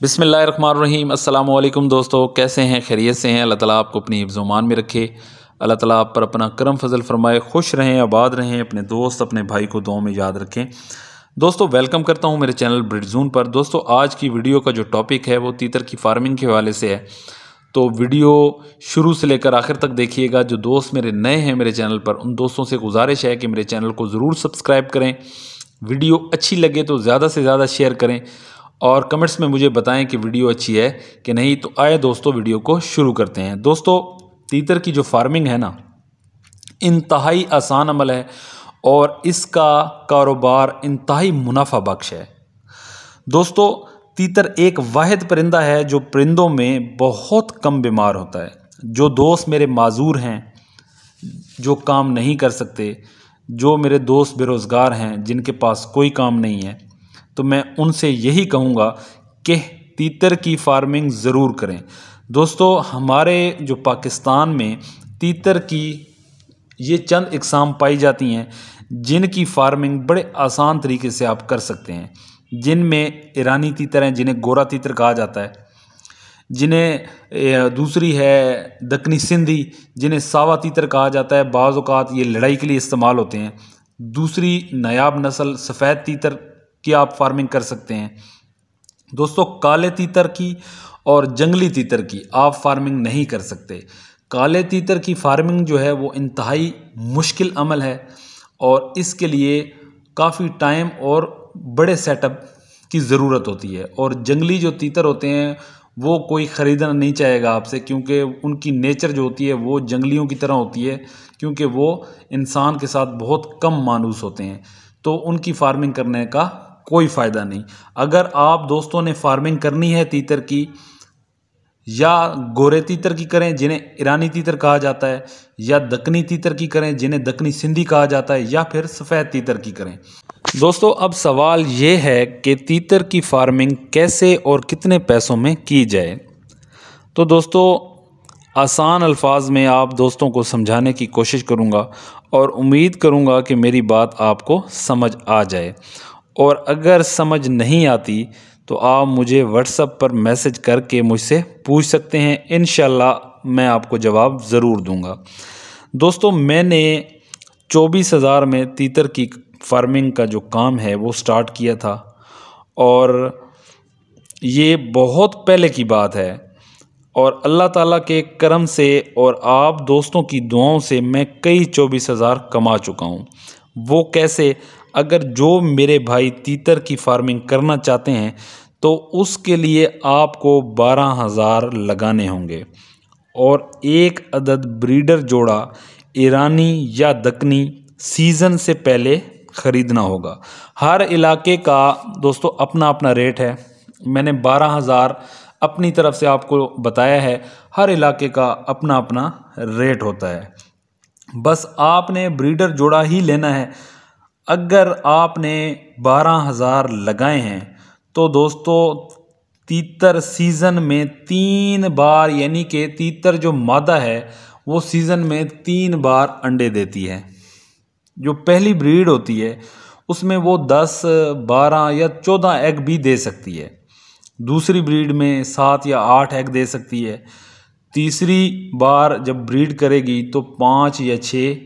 बिस्मिल्लाहिर्रहमानिर्रहीम। अस्सलाम वालेकुम दोस्तों, कैसे हैं? खैरियत से हैं? अल्लाह ताला आपको अपनी हिफ्ज़-ओ-मान में रखे। अल्लाह ताला आप पर अपना करम फजल फरमाए, खुश रहें, आबाद रहें, अपने दोस्त अपने भाई को दुआ में याद रखें। दोस्तों वेलकम करता हूं मेरे चैनल ब्रिडजून पर। दोस्तों आज की वीडियो का जो टॉपिक है वो तीतर की फार्मिंग के हवाले से है, तो वीडियो शुरू से लेकर आखिर तक देखिएगा। जो दोस्त मेरे नए हैं मेरे चैनल पर, उन दोस्तों से गुजारिश है कि मेरे चैनल को ज़रूर सब्सक्राइब करें। वीडियो अच्छी लगे तो ज़्यादा से ज़्यादा शेयर करें और कमेंट्स में मुझे बताएं कि वीडियो अच्छी है कि नहीं। तो आए दोस्तों वीडियो को शुरू करते हैं। दोस्तों तीतर की जो फार्मिंग है ना, इंतहाई आसान अमल है और इसका कारोबार इंतहाई मुनाफा बख्श है। दोस्तों तीतर एक वाहिद परिंदा है जो परिंदों में बहुत कम बीमार होता है। जो दोस्त मेरे माजूर हैं, जो काम नहीं कर सकते, जो मेरे दोस्त बेरोज़गार हैं, जिनके पास कोई काम नहीं है, तो मैं उनसे यही कहूँगा कि तीतर की फार्मिंग ज़रूर करें। दोस्तों हमारे जो पाकिस्तान में तीतर की ये चंद इकसाम पाई जाती हैं जिनकी फार्मिंग बड़े आसान तरीके से आप कर सकते हैं, जिनमें ईरानी तीतर हैं जिन्हें गोरा तीतर कहा जाता है, जिन्हें दूसरी है दक्कनी सिंधी जिन्हें सावा तीतर कहा जाता है। बाज़ औक़ात ये लड़ाई के लिए इस्तेमाल होते हैं। दूसरी नायाब नस्ल सफ़ेद तीतर की आप फार्मिंग कर सकते हैं। दोस्तों काले तीतर की और जंगली तीतर की आप फार्मिंग नहीं कर सकते। काले तीतर की फार्मिंग जो है वो इंतहाई मुश्किल अमल है और इसके लिए काफ़ी टाइम और बड़े सेटअप की ज़रूरत होती है। और जंगली जो तीतर होते हैं वो कोई ख़रीदना नहीं चाहेगा आपसे, क्योंकि उनकी नेचर जो होती है वो जंगलियों की तरह होती है, क्योंकि वो इंसान के साथ बहुत कम मानूस होते हैं। तो उनकी फार्मिंग करने का कोई फ़ायदा नहीं। अगर आप दोस्तों ने फार्मिंग करनी है तीतर की, या गोरे तीतर की करें जिन्हें ईरानी तीतर कहा जाता है, या दक्कनी तीतर की करें जिन्हें दक्कनी सिंधी कहा जाता है, या फिर सफ़ेद तीतर की करें। दोस्तों अब सवाल ये है कि तीतर की फार्मिंग कैसे और कितने पैसों में की जाए। तो दोस्तों आसान अल्फाज में आप दोस्तों को समझाने की कोशिश करूँगा और उम्मीद करूँगा कि मेरी बात आपको समझ आ जाए। और अगर समझ नहीं आती तो आप मुझे व्हाट्सएप पर मैसेज करके मुझसे पूछ सकते हैं, इंशाल्लाह मैं आपको जवाब ज़रूर दूंगा। दोस्तों मैंने 24,000 में तीतर की फार्मिंग का जो काम है वो स्टार्ट किया था और ये बहुत पहले की बात है। और अल्लाह ताला के करम से और आप दोस्तों की दुआओं से मैं कई 24,000 कमा चुका हूँ। वो कैसे? अगर जो मेरे भाई तीतर की फार्मिंग करना चाहते हैं तो उसके लिए आपको 12,000 लगाने होंगे और एक अदद ब्रीडर जोड़ा ईरानी या दक्कनी सीज़न से पहले ख़रीदना होगा। हर इलाके का दोस्तों अपना अपना रेट है। मैंने 12,000 अपनी तरफ से आपको बताया है। हर इलाके का अपना अपना रेट होता है। बस आपने ब्रीडर जोड़ा ही लेना है। अगर आपने 12,000 लगाए हैं तो दोस्तों तीतर सीज़न में 3 बार, यानी कि तीतर जो मादा है वो सीज़न में 3 बार अंडे देती है। जो पहली ब्रीड होती है उसमें वो 10, 12 या 14 एग भी दे सकती है। दूसरी ब्रीड में 7 या 8 एग दे सकती है। तीसरी बार जब ब्रीड करेगी तो 5 या 6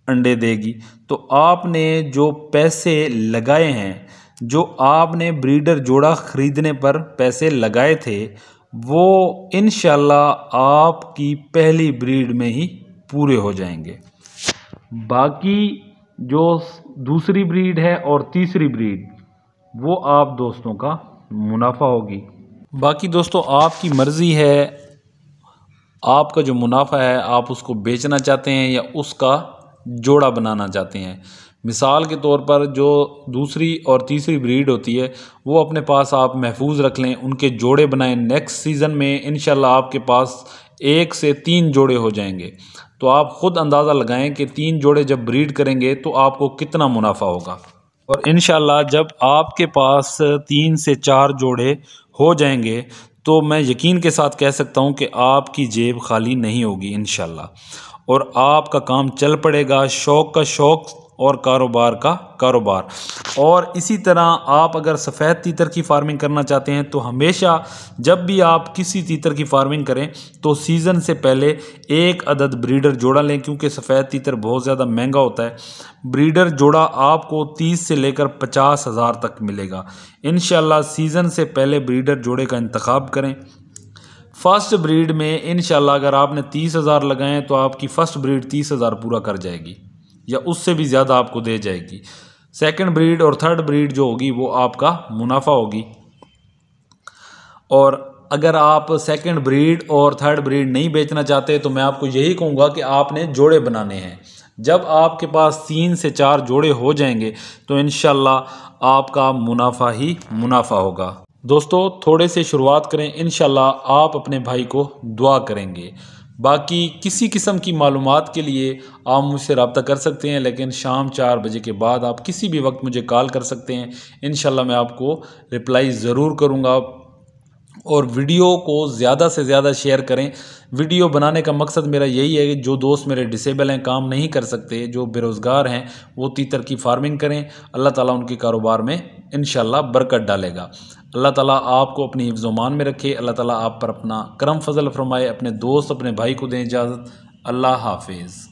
अंडे देगी। तो आपने जो पैसे लगाए हैं, जो आपने ब्रीडर जोड़ा ख़रीदने पर पैसे लगाए थे, वो इंशाल्लाह आपकी पहली ब्रीड में ही पूरे हो जाएंगे। बाकी जो दूसरी ब्रीड है और तीसरी ब्रीड वो आप दोस्तों का मुनाफा होगी। बाकी दोस्तों आपकी मर्ज़ी है, आपका जो मुनाफा है आप उसको बेचना चाहते हैं या उसका जोड़ा बनाना चाहते हैं। मिसाल के तौर पर जो दूसरी और तीसरी ब्रीड होती है वो अपने पास आप महफूज रख लें, उनके जोड़े बनाएं। नेक्स्ट सीज़न में इंशाल्लाह आपके पास 1 से 3 जोड़े हो जाएंगे। तो आप ख़ुद अंदाज़ा लगाएं कि 3 जोड़े जब ब्रीड करेंगे तो आपको कितना मुनाफा होगा। और इंशाल्लाह जब आपके पास 3 से 4 जोड़े हो जाएंगे तो मैं यकीन के साथ कह सकता हूं कि आपकी जेब खाली नहीं होगी इंशाल्लाह, और आपका काम चल पड़ेगा। शौक़ का शौक़ और कारोबार का कारोबार। और इसी तरह आप अगर सफ़ेद तीतर की फार्मिंग करना चाहते हैं तो हमेशा जब भी आप किसी तीतर की फार्मिंग करें तो सीज़न से पहले एक अदद ब्रीडर जोड़ा लें, क्योंकि सफ़ेद तीतर बहुत ज़्यादा महंगा होता है। ब्रीडर जोड़ा आपको 30 से लेकर 50,000 तक मिलेगा। इंशाल्लाह सीज़न से पहले ब्रीडर जोड़े का इंतखाब करें। फर्स्ट ब्रीड में इंशाल्लाह अगर आपने 30,000 लगाए तो आपकी फ़र्स्ट ब्रीड 30,000 पूरा कर जाएगी या उससे भी ज़्यादा आपको दे जाएगी। सेकंड ब्रीड और थर्ड ब्रीड जो होगी वो आपका मुनाफा होगी। और अगर आप सेकंड ब्रीड और थर्ड ब्रीड नहीं बेचना चाहते तो मैं आपको यही कहूँगा कि आपने जोड़े बनाने हैं। जब आपके पास 3 से 4 जोड़े हो जाएंगे तो इंशाल्लाह आपका मुनाफा ही मुनाफा होगा। दोस्तों थोड़े से शुरुआत करें, इंशाल्लाह आप अपने भाई को दुआ करेंगे। बाकी किसी किस्म की मालूमात के लिए आप मुझसे रब्ता कर सकते हैं, लेकिन शाम 4 बजे के बाद आप किसी भी वक्त मुझे कॉल कर सकते हैं। इंशाल्लाह मैं आपको रिप्लाई ज़रूर करूँगा। और वीडियो को ज़्यादा से ज़्यादा शेयर करें। वीडियो बनाने का मकसद मेरा यही है कि जो दोस्त मेरे डिसेबल हैं, काम नहीं कर सकते, जो बेरोज़गार हैं, वो तीतर की फार्मिंग करें। अल्लाह ताला उनके कारोबार में इंशाल्लाह बरकत डालेगा। अल्लाह ताला आपको अपनी हिफ्ज़-ओ-मान में रखे। अल्लाह ताला आप पर अपना करम फजल फरमाए। अपने दोस्त अपने भाई को दें इजाज़त। अल्लाह हाफिज़।